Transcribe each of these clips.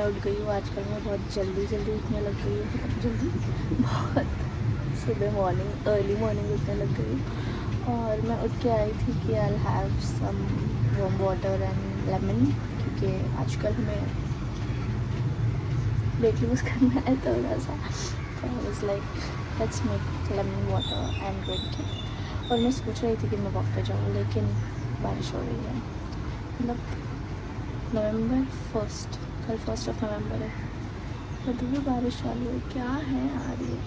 उठ गई हूँ आजकल। मैं बहुत जल्दी उठने लग गई हूँ। जल्दी बहुत सुबह मॉर्निंग अर्ली मॉर्निंग उठने लग गई हूँ। और मैं उठ के आई थी कि I have some warm water and lemon, क्योंकि आजकल हमें वेट लूज़ करना है थोड़ा सा। तो आई was like let's make lemon water and drink it. और मैं सोच रही थी कि मैं वॉक पे जाऊँ, लेकिन बारिश हो रही है। मतलब नवंबर 1, कल 1 नवंबर है, अभी भी बारिश चालू है। क्या है यार ये,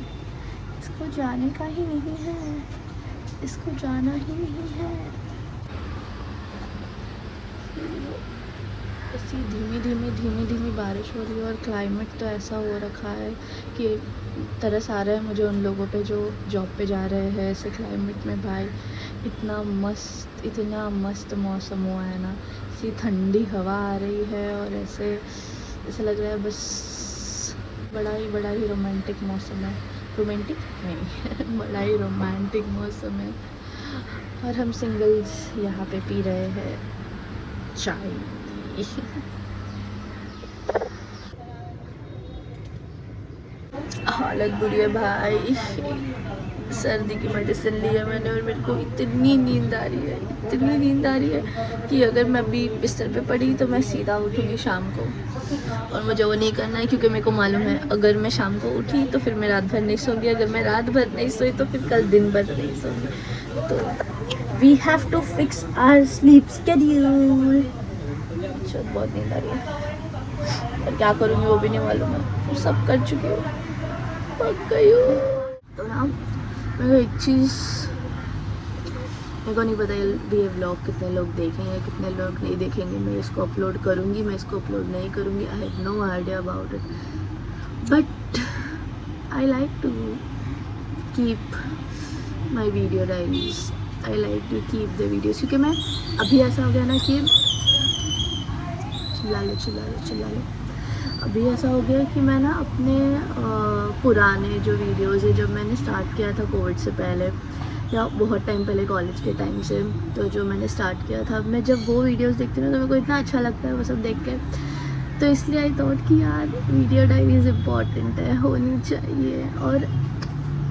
इसको जाने का ही नहीं है, इसको जाना ही नहीं है। ऐसी धीमी बारिश हो रही है और क्लाइमेट तो ऐसा हो रखा है कि तरस आ रहा है मुझे उन लोगों पे जो जॉब पे जा रहे हैं ऐसे क्लाइमेट में। भाई इतना मस्त मौसम हुआ है ना, ऐसी ठंडी हवा आ रही है और ऐसे लग रहा है बस बड़ा ही रोमांटिक मौसम है। रोमांटिक नहीं बड़ा ही रोमांटिक मौसम है। और हम सिंगल्स यहाँ पे पी रहे हैं चाय। हालत बुरी है भाई, सर्दी की मेडिसिन ली है मैंने और मेरे को इतनी नींद आ रही है कि अगर मैं अभी बिस्तर पे पड़ी तो मैं सीधा उठूँगी शाम को। और मुझे वो नहीं करना है, क्योंकि मेरे को मालूम है अगर मैं शाम को उठी तो फिर मैं रात भर नहीं सोऊंगी, अगर मैं रात भर नहीं सोई तो फिर कल दिन भर नहीं सोऊंगी। तो we have to fix our sleep schedule. बहुत नींद आ रही है और क्या करूँगी वो भी नहीं मालूम है, सब कर चुकी हूँ, पक गई हूँ। तो ना मेरे को एक चीज़, मेरे को नहीं पता ये व्लॉग कितने लोग देखेंगे कितने लोग नहीं देखेंगे। मैं इसको अपलोड करूँगी, मैं इसको अपलोड नहीं करूँगी, I have no idea about it, but I like to keep my video diaries, I like to keep the videos. क्योंकि मैं अभी ऐसा हो गया ना कि चिल्ला लो अभी ऐसा हो गया कि मैं ना अपने पुराने जो वीडियोज़ है, जब मैंने स्टार्ट किया था कोविड से पहले या बहुत टाइम पहले कॉलेज के टाइम से, तो जो मैंने स्टार्ट किया था, मैं जब वो वीडियोज़ देखती हूँ तो मेरे को इतना अच्छा लगता है वो सब देख के। तो इसलिए आई थॉट कि यार वीडियो डायरीज इम्पॉर्टेंट है, होनी चाहिए। और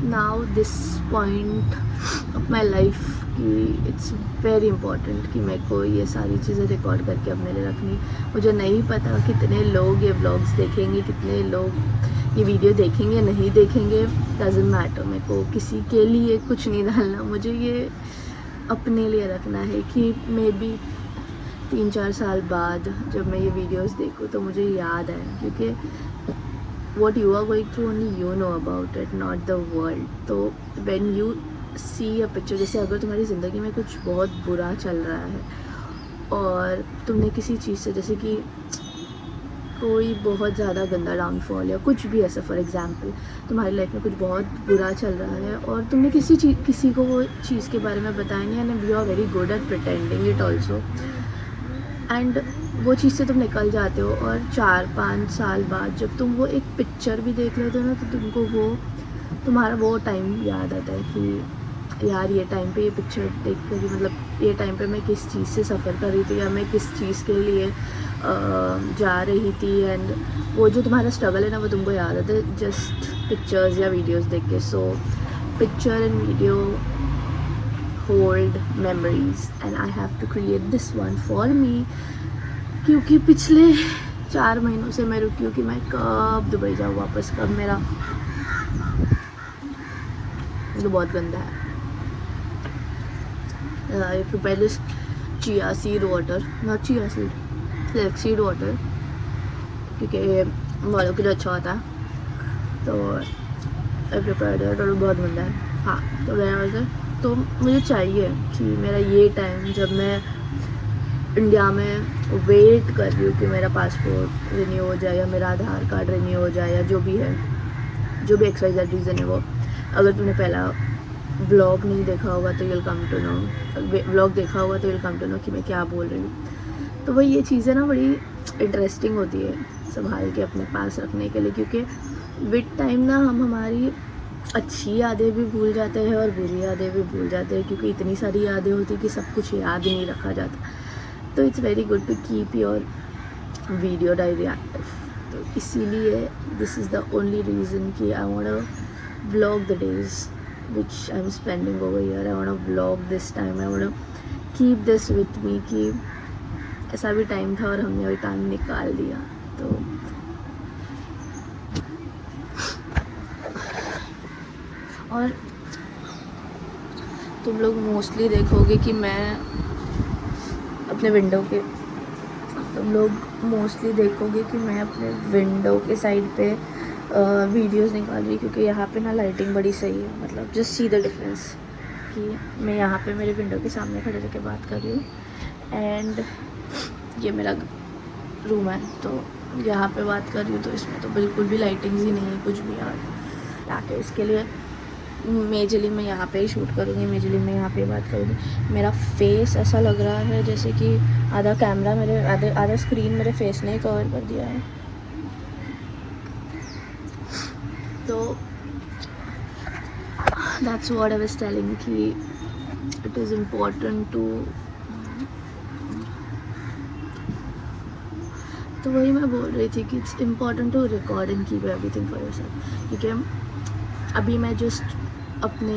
now this point of my life कि इट्स वेरी इंपॉर्टेंट कि मेरे को ये सारी चीज़ें रिकॉर्ड करके अपने लिए रखनी। मुझे नहीं पता कितने लोग ये व्लॉग्स देखेंगे, कितने लोग ये वीडियो देखेंगे नहीं देखेंगे, डजंट मैटर। मेरे को किसी के लिए कुछ नहीं डालना, मुझे ये अपने लिए रखना है कि मे बी 3-4 साल बाद जब मैं ये वीडियोस देखूँ तो मुझे याद आए, क्योंकि what you are going through only you know about it, not the world. तो when you see a picture, जैसे अगर तुम्हारी ज़िंदगी में कुछ बहुत बुरा चल रहा है और तुमने किसी चीज़ से, जैसे कि कोई बहुत ज़्यादा गंदा डाउनफॉल या कुछ भी ऐसा, फॉर एग्जांपल तुम्हारी लाइफ में कुछ बहुत बुरा चल रहा है और तुमने किसी को वो चीज़ के बारे में बताया नहीं, and you are very good at pretending it also, and वो चीज़ से तुम निकल जाते हो और 4-5 साल बाद जब तुम वो एक पिक्चर भी देख लेते हो ना, तो तुमको वो तुम्हारा वो टाइम याद आता है कि यार ये टाइम पे ये पिक्चर देख कर, मतलब ये टाइम पे मैं किस चीज़ से सफ़र कर रही थी या मैं किस चीज़ के लिए जा रही थी, एंड वो जो तुम्हारा स्ट्रगल है ना वो तुमको याद आता है जस्ट पिक्चर्स या वीडियोस देख के। So picture and video hold memories and I have to create this one for me, क्योंकि पिछले 4 महीनों से मैं रुकी हूँ कि मैं कब दुबई जाऊँ वापस, कब मेरा तो बहुत गंदा है। Prepare this chia seed water, not chia seed, flaxseed water, क्योंकि वालों के लिए अच्छा होता है। तो आई प्रिपेयर दैट और बहुत गंदा है। हाँ, तो वैसे तो मुझे चाहिए कि मेरा ये टाइम जब मैं इंडिया में वेट कर रही हूँ कि मेरा पासपोर्ट रिन्यू हो जाए या मेरा आधार कार्ड रिन्यू हो जाए या जो भी है, जो भी XYZ रीज़न है वो। अगर तुमने पहला व्लॉग नहीं देखा होगा तो you'll come to know, vlog देखा होगा तो you'll come to know कि मैं क्या बोल रही हूँ। तो वही ये चीज़ें ना बड़ी इंटरेस्टिंग होती है संभाल के अपने पास रखने के लिए, क्योंकि विद टाइम ना हम हमारी अच्छी यादें भी भूल जाते हैं और बुरी यादें भी भूल जाते हैं, क्योंकि इतनी सारी यादें होती कि सब कुछ याद नहीं रखा जाता। तो it's very good to keep your video diary active. तो इसीलिए this is the only reason कि I want vlog the days which I am spending over here. I want vlog this time. I want keep this with me कि ऐसा भी time था और हमने वही टाइम निकाल दिया. तो और तुम लोग मोस्टली देखोगे कि मैं अपने विंडो के साइड पे वीडियोस निकाल रही, क्योंकि यहाँ पे ना लाइटिंग बड़ी सही है. मतलब जस्ट सी द डिफरेंस कि मैं यहाँ पे मेरे विंडो के सामने खड़े रह के बात कर रही हूँ एंड ये मेरा रूम है, तो यहाँ पे बात कर रही हूँ. तो इसमें तो बिल्कुल भी लाइटिंग्स ही नहीं है कुछ भी यार. ताकि इसके लिए मेजरली मैं यहाँ पे ही शूट करूँगी, मेजरली मैं यहाँ पे बात करूँगी. मेरा फेस ऐसा लग रहा है जैसे कि आधा कैमरा मेरे आधा स्क्रीन मेरे फेस ने ही कवर कर दिया है. तो that's what I was telling कि इट इज़ इम्पोर्टेंट टू. तो वही मैं बोल रही थी कि it's important to record and keep everything for yourself. क्योंकि अभी मैं जस्ट अपने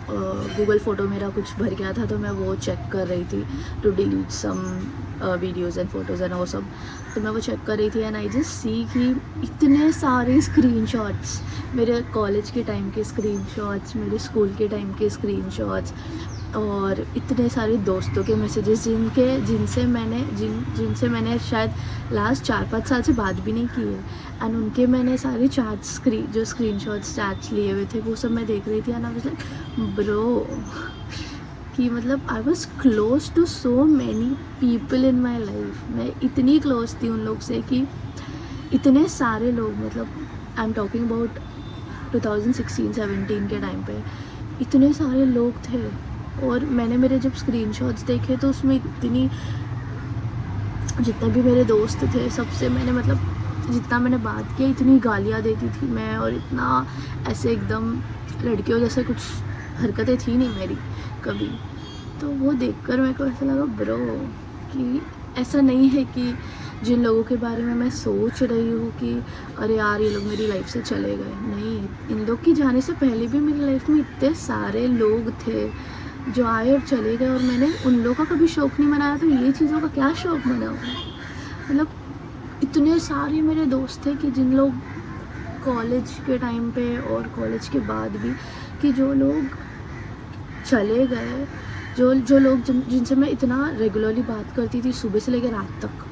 गूगल फ़ोटो मेरा कुछ भर गया था, तो मैं वो चेक कर रही थी to delete some videos and photos and वो सब. तो मैं वो चेक कर रही थी एंड आई जस्ट सी कि इतने सारे स्क्रीनशॉट्स, मेरे कॉलेज के टाइम के स्क्रीनशॉट्स, मेरे स्कूल के टाइम के स्क्रीनशॉट्स, और इतने सारे दोस्तों के मैसेजेस जिनसे मैंने शायद लास्ट 4-5 साल से बात भी नहीं की है. एंड उनके मैंने सारे जो स्क्रीनशॉट्स चैट्स लिए हुए थे वो सब मैं देख रही थी. And I was like bro कि मतलब I was close to so many people in my life. मैं इतनी क्लोज थी उन लोग से कि इतने सारे लोग, मतलब आई एम टॉकिंग अबाउट 2016-17 के टाइम पे इतने सारे लोग थे. और मैंने मेरे जब स्क्रीनशॉट्स देखे तो उसमें इतनी, जितने भी मेरे दोस्त थे सबसे मैंने मतलब जितना मैंने बात किया, इतनी गालियाँ देती थी मैं, और इतना ऐसे एकदम लड़कियों जैसे कुछ हरकतें थी नहीं मेरी कभी. तो वो देखकर मेरे को ऐसा लगा ब्रो कि ऐसा नहीं है कि जिन लोगों के बारे में मैं सोच रही हूँ कि अरे यार ये लोग मेरी लाइफ से चले गए. नहीं, इन लोग की जाने से पहले भी मेरी लाइफ में इतने सारे लोग थे जो आए और चले गए, और मैंने उन लोगों का कभी शौक़ नहीं मनाया. तो ये चीज़ों का क्या शौक़ मनाऊँ. मतलब इतने सारे मेरे दोस्त थे कि जिन लोग कॉलेज के टाइम पे और कॉलेज के बाद भी, कि जो लोग चले गए, जो लोग जिनसे मैं इतना रेगुलरली बात करती थी, सुबह से लेकर रात तक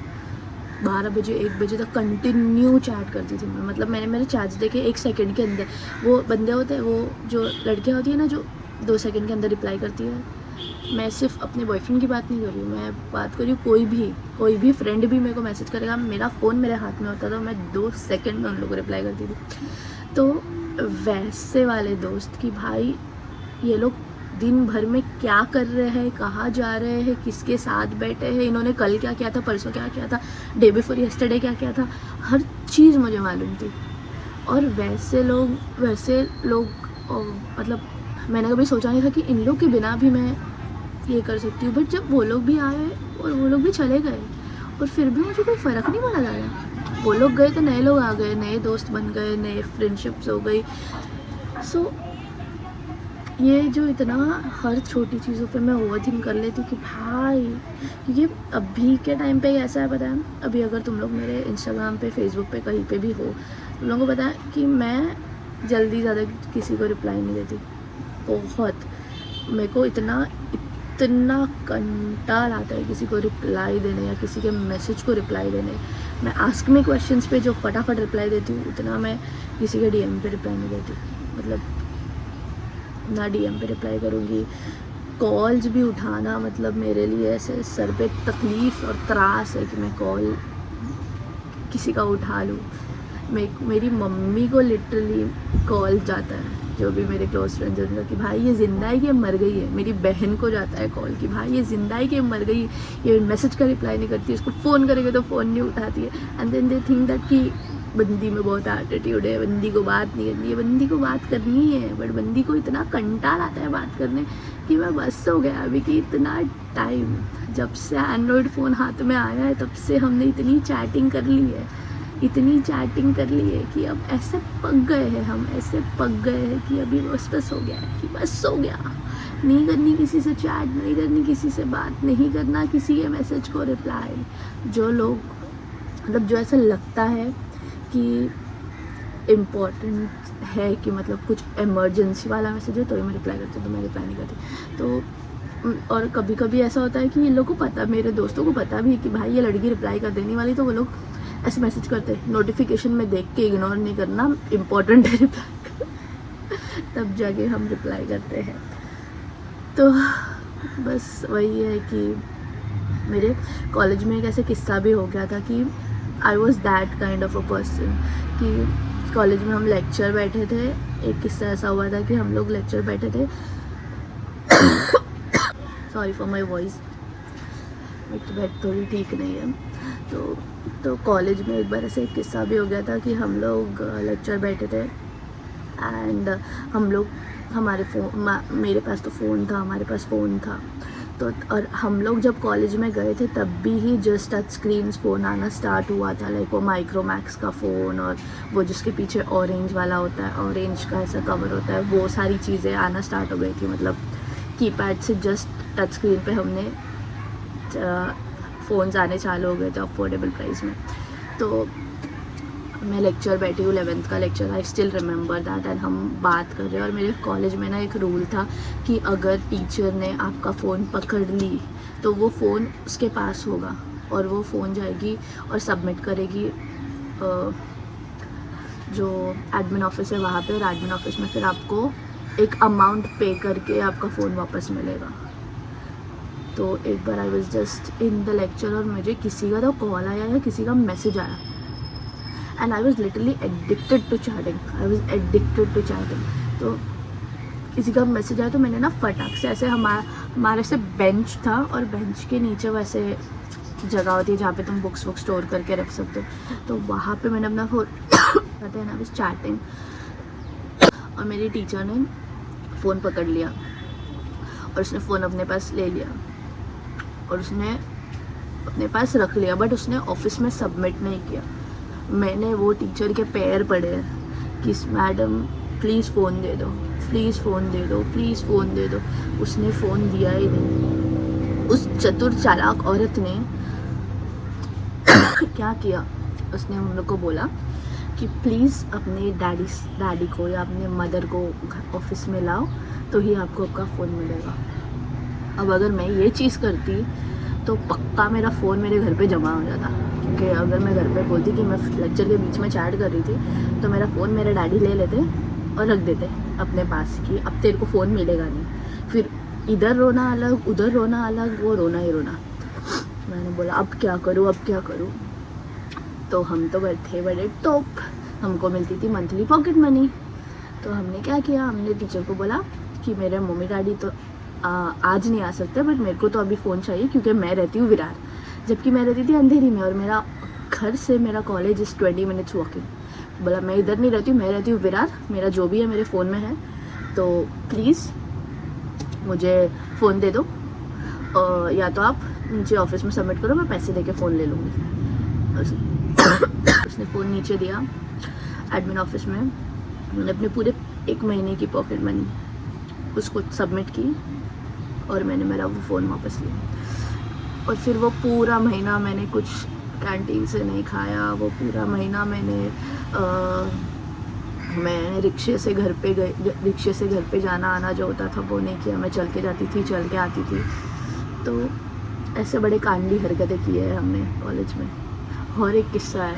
12 बजे 1 बजे तक कंटिन्यू चैट करती थी मैं. मतलब मैंने मेरे चैट्स देखे 1 सेकंड के अंदर. वो बंदे होते हैं, वो जो लड़कियाँ होती है ना जो 2 सेकंड के अंदर रिप्लाई करती है. मैं सिर्फ अपने बॉयफ्रेंड की बात नहीं कर रही हूँ, मैं बात कर रही हूँ कोई भी फ्रेंड भी मेरे को मैसेज करेगा, मेरा फ़ोन मेरे हाथ में होता था, मैं 2 सेकंड में उन लोगों को रिप्लाई करती थी. तो वैसे वाले दोस्त कि भाई ये लोग दिन भर में क्या कर रहे हैं, कहाँ जा रहे हैं, किसके साथ बैठे हैं, इन्होंने कल क्या किया था, परसों क्या किया था, डे बिफोर यस्टरडे क्या किया था, हर चीज़ मुझे मालूम थी. और वैसे लोग मतलब मैंने कभी सोचा नहीं था कि इन लोग के बिना भी मैं ये कर सकती हूँ. बट जब वो लोग भी आए और वो लोग भी चले गए, और फिर भी मुझे कोई फ़र्क नहीं पड़ा ज़्यादा. वो लोग गए तो नए लोग आ गए, नए दोस्त बन गए, नए फ्रेंडशिप्स हो गई. सो ये जो इतना हर छोटी चीज़ों पे मैं ओवरथिंक कर लेती हूँ कि भाई, क्योंकि अभी के टाइम पे ऐसा है, पता है, अभी अगर तुम लोग मेरे इंस्टाग्राम पे, फेसबुक पे, कहीं पे भी हो, तुम लोगों को पता है कि मैं जल्दी ज़्यादा किसी को रिप्लाई नहीं देती. बहुत मेरे को इतना कंटाल आता है किसी को रिप्लाई देने या किसी के मैसेज को रिप्लाई देने. मैं आस्क मी क्वेश्चंस पे जो फटाफट रिप्लाई देती हूँ, उतना मैं किसी के डीएम पे रिप्लाई नहीं देती. मतलब ना डीएम पे रिप्लाई करूँगी. कॉल्स भी उठाना मतलब मेरे लिए ऐसे सर पे तकलीफ़ और त्रास है कि मैं कॉल किसी का उठा लूँ. मेरी मम्मी को लिटरली कॉल जाता है, जो भी मेरे क्लोज फ्रेंड्स हैं उनका, कि भाई ये ज़िंदा है कि मर गई है. मेरी बहन को जाता है कॉल कि भाई ये ज़िंदा है कि मर गई, ये मैसेज का रिप्लाई नहीं करती, इसको फ़ोन करेंगे तो फ़ोन नहीं उठाती है. And then they think that कि बंदी में बहुत एटीट्यूड है, बंदी को बात नहीं करनी है. बंदी को बात करनी है, बट बंदी को इतना कंटाल आता है बात करने कि मैं बस हो गया अभी कि इतना टाइम, जब से एंड्रॉयड फ़ोन हाथ में आया है तब से हमने इतनी चैटिंग कर ली है इतनी चैटिंग कर ली है कि अब ऐसे पक गए हैं हम, ऐसे पक गए हैं कि अभी बस हो गया है, कि बस हो गया, नहीं करनी किसी से चैट, नहीं करनी किसी से बात, नहीं करना किसी के मैसेज को रिप्लाई। जो लोग मतलब जो ऐसा लगता है कि इम्पोर्टेंट है, कि मतलब कुछ इमरजेंसी वाला मैसेज है तो ही मैं रिप्लाई करती हूँ, तो मैं रिप्लाई नहीं करती। तो और कभी कभी ऐसा होता है कि इन लोगों को पता, मेरे दोस्तों को पता भी है कि भाई ये लड़की रिप्लाई कर देने वाली, तो वो लोग ऐसे मैसेज करते हैं, नोटिफिकेशन में देख के इग्नोर नहीं करना, इम्पोर्टेंट है रिप्लाई कर तब जाके हम रिप्लाई करते हैं। तो बस वही है कि मेरे कॉलेज में एक ऐसे किस्सा भी हो गया था कि I was that kind of a person कि कॉलेज में हम लेक्चर बैठे थे। एक किस्सा ऐसा हुआ था कि हम लोग लेक्चर बैठे थे सॉरी फॉर माई वॉइस, मेरी तबीयत थोड़ी ठीक नहीं है। तो कॉलेज में एक बार ऐसे एक किस्सा भी हो गया था कि हम लोग लेक्चर बैठे थे एंड हम लोग हमारे मेरे पास तो फ़ोन था, हमारे पास फ़ोन था। तो और हम लोग जब कॉलेज में गए थे तब भी ही जस्ट टच स्क्रीन फ़ोन आना स्टार्ट हुआ था, लाइक वो माइक्रोमैक्स का फ़ोन और वो जिसके पीछे ऑरेंज वाला होता है, ऑरेंज का ऐसा कवर होता है, वो सारी चीज़ें आना स्टार्ट हो गई थी। मतलब कीपैड से जस्ट टच स्क्रीन पे हमने फ़ोन्स आने चालू हो गए थे अफोर्डेबल प्राइस में। तो मैं लेक्चर बैठी हूँ, 11th का lecture, I still remember that, and हम बात कर रहे हैं। और मेरे कॉलेज में ना एक रूल था कि अगर टीचर ने आपका फ़ोन पकड़ ली तो वो फ़ोन उसके पास होगा और वो फ़ोन जाएगी और सबमिट करेगी जो एडमिन ऑफिस है वहाँ पे, और एडमिन ऑफिस में फिर आपको एक अमाउंट पे करके आपका फ़ोन वापस मिलेगा। तो एक बार I was just in the lecture और मुझे किसी का तो कॉल आया या किसी का मैसेज आया, and I was literally addicted to chatting. तो किसी का मैसेज आया तो मैंने ना फटाक से ऐसे हमारे से बेंच था और बेंच के नीचे वैसे जगह होती है जहाँ पे तुम बुक्स स्टोर करके रख सकते हो, तो वहाँ पे मैंने अपना फ़ोन कहते हैं ना बस चैटिंग, और मेरी टीचर ने फ़ोन पकड़ लिया और उसने फ़ोन अपने पास ले लिया और उसने अपने पास रख लिया, बट उसने ऑफिस में सबमिट नहीं किया। मैंने वो टीचर के पैर पड़े कि मैडम प्लीज़ फ़ोन दे दो, प्लीज़ फ़ोन दे दो, प्लीज़ फ़ोन दे दो। उसने फ़ोन दिया ही नहीं। उस चतुर चालाक औरत ने क्या किया, उसने हम लोग को बोला कि प्लीज़ अपने डैडी को या अपने मदर को ऑफिस में लाओ तो ही आपको आपका फ़ोन मिलेगा। अब अगर मैं ये चीज़ करती तो पक्का मेरा फ़ोन मेरे घर पे जमा हो जाता, क्योंकि अगर मैं घर पे बोलती कि मैं लेक्चर के बीच में चैट कर रही थी तो मेरा फ़ोन मेरे डैडी ले लेते और रख देते अपने पास कि अब तेरे को फ़ोन मिलेगा नहीं। फिर इधर रोना अलग, उधर रोना अलग, वो रोना ही रोना। मैंने बोला अब क्या करूँ। तो हम तो थे बड़े टॉप, हमको मिलती थी मंथली पॉकेट मनी। तो हमने क्या किया, हमने टीचर को बोला कि मेरे मम्मी डैडी तो आज नहीं आ सकते, बट मेरे को तो अभी फ़ोन चाहिए क्योंकि मैं रहती हूँ विरार, जबकि मैं रहती थी अंधेरी में और मेरा घर से मेरा कॉलेज इज़ 20 मिनट्स वॉकिंग। बोला मैं इधर नहीं रहती हूँ, मैं रहती हूँ विरार, मेरा जो भी है मेरे फ़ोन में है, तो प्लीज़ मुझे फ़ोन दे दो, या तो आप नीचे ऑफिस में सबमिट करो, मैं पैसे दे के फ़ोन ले लूँगी। उसने फ़ोन नीचे दिया एडमिन ऑफिस में, मैंने अपने पूरे 1 महीने की पॉकेट मनी उसको सबमिट की और मैंने मेरा वो फ़ोन वापस लिया। और फिर वो पूरा महीना मैंने कुछ कैंटीन से नहीं खाया, वो पूरा महीना मैं रिक्शे से घर पे जाना आना जो होता था वो नहीं किया, मैं चल के जाती थी, चल के आती थी। तो ऐसे बड़े कांडी हरकतें की है हमने कॉलेज में। और एक किस्सा है,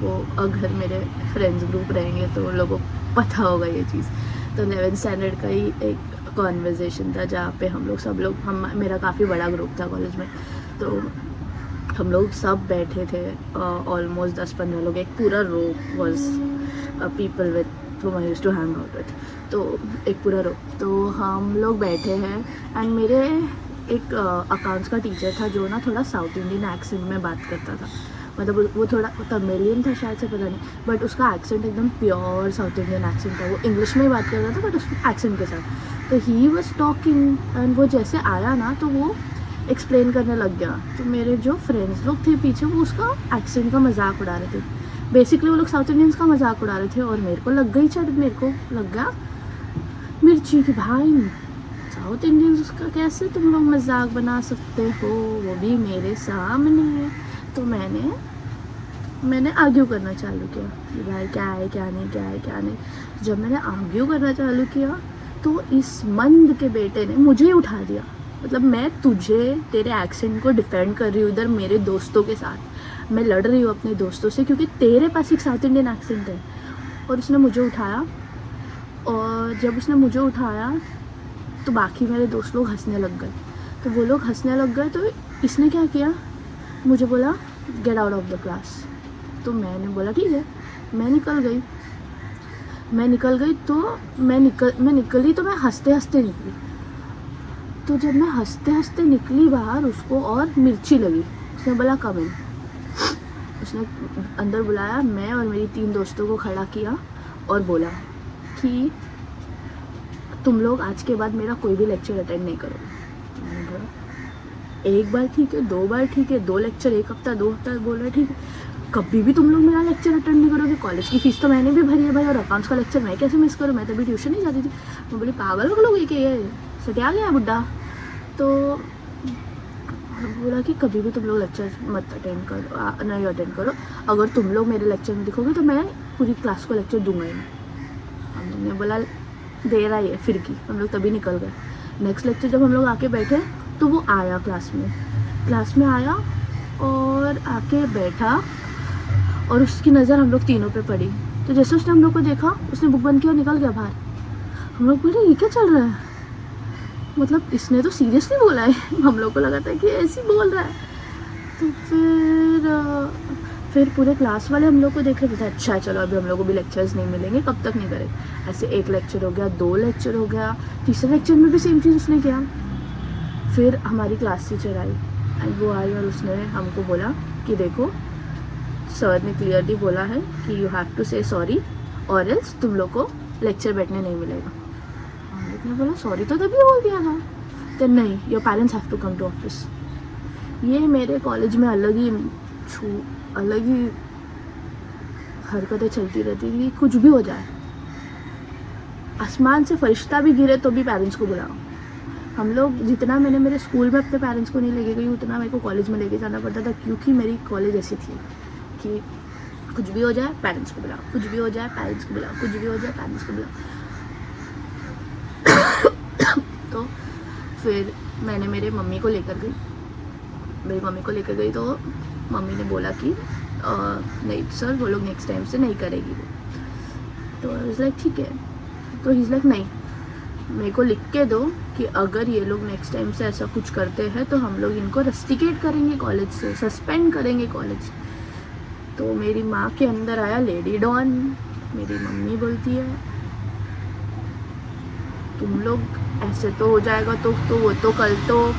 वो अगर मेरे फ्रेंड्स ग्रुप रहेंगे तो उन लोगों को पता होगा ये चीज़। तो 11th स्टैंडर्ड का ही एक कॉन्वर्जेसन था जहाँ पे मेरा काफ़ी बड़ा ग्रुप था कॉलेज में, तो हम लोग सब बैठे थे, ऑलमोस्ट 10-15 लोग, एक पूरा row was people with whom I used to hang out with, तो एक पूरा रो। तो हम लोग बैठे हैं एंड मेरे एक अकाउंट्स का टीचर था जो ना थोड़ा साउथ इंडियन एक्सेंट में बात करता था, मतलब वो थोड़ा तमिलियन था शायद से, पता नहीं, बट उसका एक्सेंट एकदम प्योर साउथ इंडियन एक्सेंट था। वो इंग्लिश में ही बात करता था बट उस एक्सेंट के साथ। तो ही वॉज टॉकिंग एंड वो जैसे आया ना तो वो एक्सप्लेन करने लग गया। तो मेरे जो फ्रेंड्स लोग थे पीछे वो उसका एक्सेंट का मजाक उड़ा रहे थे। बेसिकली वो लोग साउथ इंडियंस का मजाक उड़ा रहे थे और मेरे को लग गई चढ़, मेरे को लग गया मिर्ची कि भाई साउथ इंडियंस का कैसे तुम लोग मजाक बना सकते हो, वो भी मेरे सामने। तो मैंने आर्ग्यू करना चालू किया कि भाई क्या है क्या नहीं, क्या है क्या नहीं। जब मैंने आर्ग्यू करना चालू किया तो इस मंद के बेटे ने मुझे ही उठा दिया। मतलब मैं तुझे तेरे एक्सेंट को डिफेंड कर रही हूँ इधर मेरे दोस्तों के साथ, मैं लड़ रही हूँ अपने दोस्तों से क्योंकि तेरे पास एक साउथ इंडियन एक्सेंट है, और उसने मुझे उठाया। और जब उसने मुझे उठाया तो बाकी मेरे दोस्त लोग हंसने लग गए। तो वो लोग हंसने लग गए तो इसने क्या किया, मुझे बोला get out of the class. तो मैंने बोला ठीक है, मैं निकल गई तो मैं निकली तो मैं हंसते हंसते निकली। तो जब मैं हंसते हंसते निकली बाहर, उसको और मिर्ची लगी। उसने बोला कम इन। उसने अंदर बुलाया, मैं और मेरी 3 दोस्तों को खड़ा किया और बोला कि तुम लोग आज के बाद मेरा कोई भी लेक्चर अटेंड नहीं करोगे। मैंने बोला एक बार ठीक है, 2 बार ठीक है, 2 लेक्चर 1 हफ्ता 2 हफ्ता बोल रहे ठीक है, कभी भी तुम लोग मेरा लेक्चर अटेंड नहीं करोगे। कॉलेज की फीस तो मैंने भी भरी है भाई, और अकाउंट्स का लेक्चर मैं कैसे मिस करूँ, मैं तो भी ट्यूशन नहीं जाती थी। मैं बोली पागल हो लोग कि ये सटिया गया बुड्ढा। तो बोला कि कभी भी तुम लोग लेक्चर मत अटेंड करो, नहीं अटेंड करो। अगर तुम लोग मेरे लेक्चर में दिखोगे तो मैं पूरी क्लास को लेक्चर दूंगा ही नहीं। हमने बोला दे रहा है फिर की, हम लोग तभी निकल गए। नेक्स्ट लेक्चर जब हम लोग आके बैठे तो वो आया क्लास में आया और आके बैठा, और उसकी नज़र हम लोग तीनों पे पड़ी। तो जैसे उसने हम लोग को देखा, उसने बुक बंद किया और निकल गया बाहर। हम लोग बोले ये क्या चल रहा है, मतलब इसने तो सीरियसली बोला है। हम लोग को लगा था कि ऐसे ही बोल रहा है। तो फिर पूरे क्लास वाले हम लोग को देख रहे थे, अच्छा चलो अभी हम लोग को भी लेक्चर्स नहीं मिलेंगे, कब तक नहीं करेंगे। ऐसे 1 लेक्चर हो गया, 2 लेक्चर हो गया, तीसरे लेक्चर में भी सेम चीज़ उसने किया। फिर हमारी क्लास टीचर आई एंड वो आई और उसने हमको बोला कि देखो सर ने क्लियरली बोला है कि यू हैव टू से सॉरी और एल्स तुम लोग को लेक्चर बैठने नहीं मिलेगा। हम लोग ने बोला सॉरी तो तभी बोल दिया था। तो नहीं, your parents have to come to office. ये मेरे कॉलेज में अलग ही हरकतें चलती रहती थी। कुछ भी हो जाए, आसमान से फरिश्ता भी गिरे तो भी पेरेंट्स को बुलाओ। हम लोग जितना मैंने मेरे स्कूल में अपने पेरेंट्स को नहीं लेके गई, उतना मेरे को कॉलेज में लेके जाना पड़ता था, क्योंकि मेरी कॉलेज ऐसी थी कि कुछ भी हो जाए पेरेंट्स को बुलाओ, कुछ भी हो जाए पेरेंट्स को बुलाओ, कुछ भी हो जाए पेरेंट्स को बुलाओ। तो फिर मैंने मेरी मम्मी को लेकर गई तो मम्मी ने बोला कि नहीं सर वो लोग नेक्स्ट टाइम से नहीं करेगी वो। तो आई वाज लाइक ठीक है। तो ही इज़ लाइक नहीं, मेरे को लिख के दो कि अगर ये लोग नेक्स्ट टाइम से ऐसा कुछ करते हैं तो हम लोग इनको रस्टिकेट करेंगे कॉलेज से, सस्पेंड करेंगे कॉलेज से। तो मेरी माँ के अंदर आया लेडी डॉन। मेरी मम्मी बोलती है तुम लोग ऐसे तो हो जाएगा तो वो तो कल तो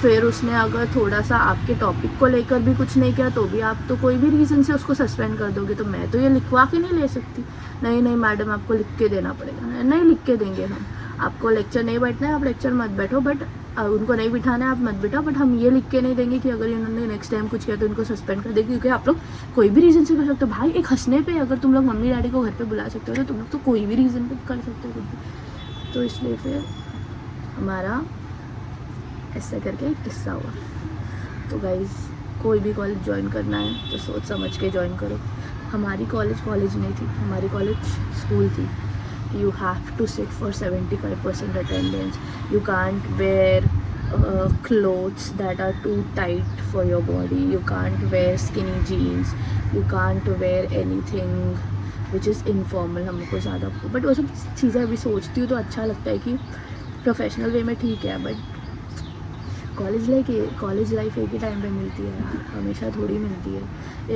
फिर उसने अगर थोड़ा सा आपके टॉपिक को लेकर भी कुछ नहीं किया तो भी आप तो कोई भी रीज़न से उसको सस्पेंड कर दोगे। तो मैं तो ये लिखवा के नहीं ले सकती। नहीं मैडम आपको लिख के देना पड़ेगा। नहीं लिख के देंगे हम, आपको लेक्चर नहीं बैठना है आप लेक्चर मत बैठो, बट उनको नहीं बिठाना है आप मत बिठाओ, बट हम ये लिख के नहीं देंगे कि अगर इन्होंने नेक्स्ट टाइम कुछ किया तो इनको सस्पेंड कर देंगे। क्योंकि आप लोग कोई भी रीज़न से कर सकते हो भाई। एक हंसने पे अगर तुम लोग मम्मी डैडी को घर पे बुला सकते हो तो तुम लोग तो कोई भी रीज़न पे कर सकते हो कुछ भी। तो इसलिए फिर हमारा ऐसा करके एक किस्सा हुआ। तो गाइज़ कोई भी कॉलेज ज्वाइन करना है तो सोच समझ के ज्वाइन करो। हमारी कॉलेज नहीं थी, हमारी कॉलेज स्कूल थी। You have to sit for 75% attendance. You can't wear clothes that are too tight for your body. You can't wear skinny jeans. You can't wear anything which is informal. हमको ज़्यादा but वो सब चीज़ें अभी सोचती हूँ तो अच्छा लगता है कि प्रोफेशनल वे में ठीक है, बट कॉलेज लाइफ एक ही टाइम पे मिलती है यार, हमेशा थोड़ी मिलती है।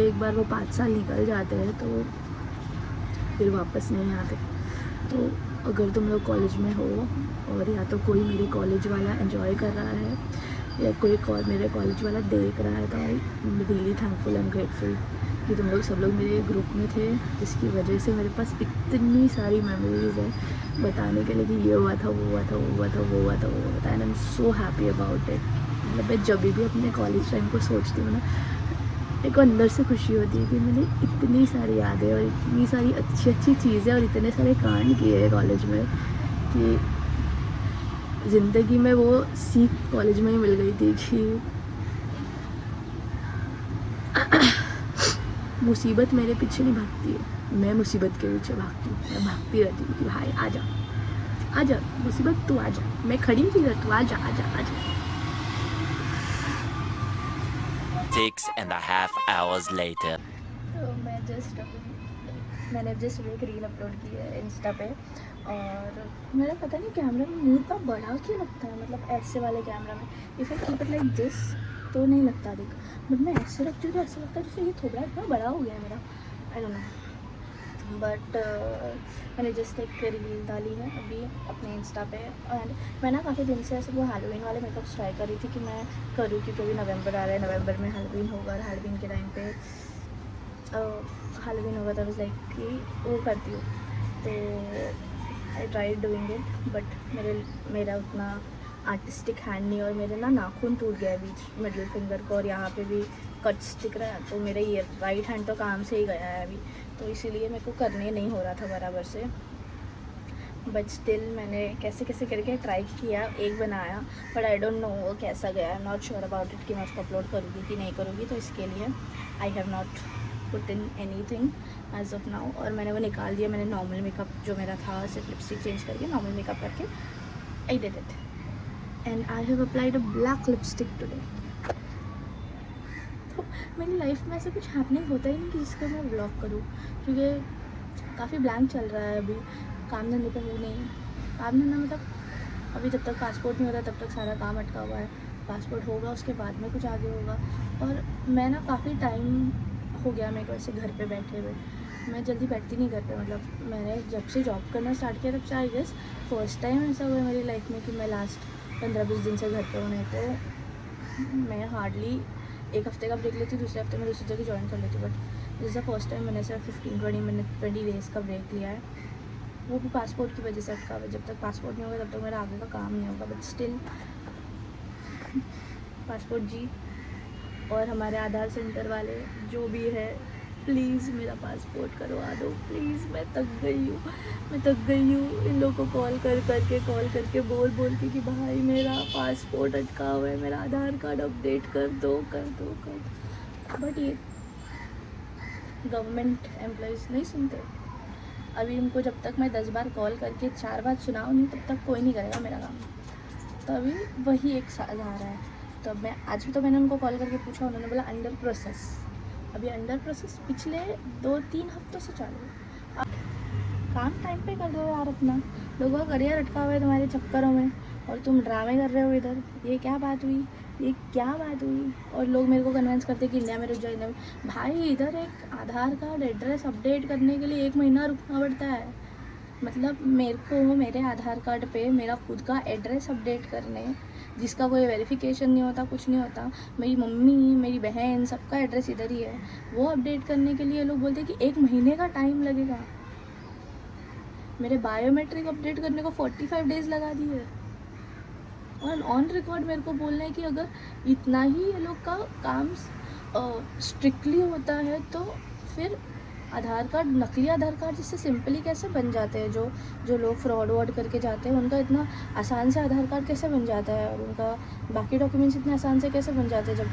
एक बार वो 5 साल निकल जाते हैं तो फिर वापस नहीं आते। तो अगर तुम लोग कॉलेज में हो और या तो कोई मेरे कॉलेज वाला एंजॉय कर रहा है या कोई मेरे कॉलेज वाला देख रहा है तो I am really thankful and grateful कि तुम लोग सब लोग मेरे ग्रुप में थे, जिसकी वजह से मेरे पास इतनी सारी मेमोरीज है बताने के लिए कि ये हुआ था वो हुआ था वो हुआ था वो हुआ था वो हुआ था। And I am so happy about it. मतलब मैं जब भी अपने कॉलेज टाइम को सोचती हूँ ना मेरे को अंदर से खुशी होती है कि मैंने इतनी सारी यादें और इतनी सारी अच्छी अच्छी चीज़ें और इतने सारे कांड किए हैं कॉलेज में कि ज़िंदगी में वो सीख कॉलेज में ही मिल गई थी कि मुसीबत मेरे पीछे नहीं भागती है, मैं मुसीबत के पीछे भागती हूँ। मैं भागती रहती हूँ कि भाई आ जा मुसीबत, तू आ जा, मैं खड़ी हूँ इधर, तू आ जा। 6.5 hours later. तो मैंने जस्ट एक रील अपलोड की है इंस्टा पे, और मेरा पता नहीं कैमरा में मुँह इतना बड़ा क्यों लगता है, मतलब ऐसे वाले कैमरा में if I keep it like this तो नहीं लगता दिख, बट मैं ऐसे रखती हूँ तो ऐसा लगता है जैसे ये थोड़ा इतना बड़ा हो गया है मेरा, आई डोंट नो। बट मैंने जस्ट एक रील डाली है अभी अपने इंस्टा पे, एंड मैं ना काफ़ी दिन से ऐसे वो हैलोवीन वाले मेकअप्स ट्राई कर रही थी कि मैं करूँ, क्योंकि अभी नवंबर आ रहा है, नवंबर में हैलोवीन होगा, और हैलोवीन के टाइम पे हैलोवीन होगा तब लाइक कि वो करती हूँ, तो I try doing it, but मेरा उतना आर्टिस्टिक हैंड नहीं, और मेरे ना नाखून टूट गया है बीच मिडिल फिंगर को, और यहाँ पे भी कट्स दिख रहा है, तो मेरा ये राइट हैंड तो काम से ही गया है अभी, तो इसीलिए मेरे को करने नहीं हो रहा था बराबर से, बट स्टिल मैंने कैसे कैसे करके ट्राई किया, एक बनाया, बट आई डोंट नो वो कैसा गया, I am not sure about it कि मैं उसको अपलोड करूँगी कि नहीं करूँगी, तो इसके लिए I have not put in anything as of now, और मैंने वो निकाल दिया, मैंने नॉर्मल मेकअप जो मेरा था सिर्फ लिपस्टिक चेंज करके नॉर्मल मेकअप करके I did it, and I have applied a black lipstick today. तो मेरी लाइफ में ऐसा कुछ हैपनिंग होता ही नहीं कि जिसका मैं व्लॉग करूँ, क्योंकि काफ़ी ब्लैंक चल रहा है अभी, काम धंधे पे हूँ नहीं, काम धंधा मतलब अभी जब तक पासपोर्ट नहीं होता तब तक सारा काम अटका हुआ है, पासपोर्ट होगा उसके बाद में कुछ आगे होगा, और मैं ना काफ़ी टाइम हो गया मेरे को ऐसे घर पे बैठे हुए, मैं जल्दी बैठती नहीं घर पे, मतलब मैंने जब से जॉब करना स्टार्ट किया तब से आई गेस फर्स्ट टाइम ऐसा हुआ मेरी लाइफ में कि मैं लास्ट 15-20 दिन से घर पे होने, तो मैं हार्डली एक हफ्ते का ब्रेक लेती, दूसरे हफ्ते में दूसरी जगह ज्वाइन कर लेती, but this is the first time मैंने सिर्फ 20 डेज़ का ब्रेक लिया है, वो भी पासपोर्ट की वजह से अटका हुआ, जब तक पासपोर्ट नहीं होगा तब तक मेरा आगे का काम नहीं होगा, बट स्टिल पासपोर्ट जी और हमारे आधार सेंटर वाले जो भी है, प्लीज़ मेरा पासपोर्ट करवा दो प्लीज़, मैं थक गई हूँ इन लोगों को कॉल करके बोल के कि भाई मेरा पासपोर्ट अटका हुआ है, मेरा आधार कार्ड अपडेट कर दो, बट ये गवर्नमेंट एम्प्लॉयज़ नहीं सुनते। अभी उनको जब तक मैं 10 बार कॉल करके 4 बार सुनाऊँ नहीं तब तक कोई नहीं करेगा मेरा काम, तो अभी वही एक सहारा है। तो अब मैं आज भी तो मैंने उनको कॉल करके पूछा, उन्होंने बोला अंडर प्रोसेस, अभी अंडर प्रोसेस पिछले 2-3 हफ्तों से चालू है। अब काम टाइम पे कर दो यार अपना, लोगों का करियर अटका हुआ है तुम्हारे चक्करों में और तुम ड्रामे कर रहे हो इधर, ये क्या बात हुई। और लोग मेरे को कन्विंस करते कि इंडिया में रुक जाओ, इंडिया में, भाई इधर एक आधार कार्ड एड्रेस अपडेट करने के लिए 1 महीना रुकना पड़ता है, मतलब मेरे को मेरे आधार कार्ड पे मेरा खुद का एड्रेस अपडेट करने जिसका कोई वेरिफिकेशन नहीं होता, कुछ नहीं होता, मेरी मम्मी मेरी बहन सबका एड्रेस इधर ही है, वो अपडेट करने के लिए लोग बोलते हैं कि 1 महीने का टाइम लगेगा। मेरे बायोमेट्रिक अपडेट करने को 45 डेज़ लगा दिए, और ऑन रिकॉर्ड मेरे को बोलना है कि अगर इतना ही ये लोग का काम स्ट्रिक्टली होता है तो फिर आधार कार्ड, नकली आधार कार्ड जिससे सिंपली कैसे बन जाते हैं, जो लोग फ्रॉड वॉड करके जाते हैं उनका इतना आसान से आधार कार्ड कैसे बन जाता है, और उनका बाकी डॉक्यूमेंट्स इतने आसान से कैसे बन जाते हैं जब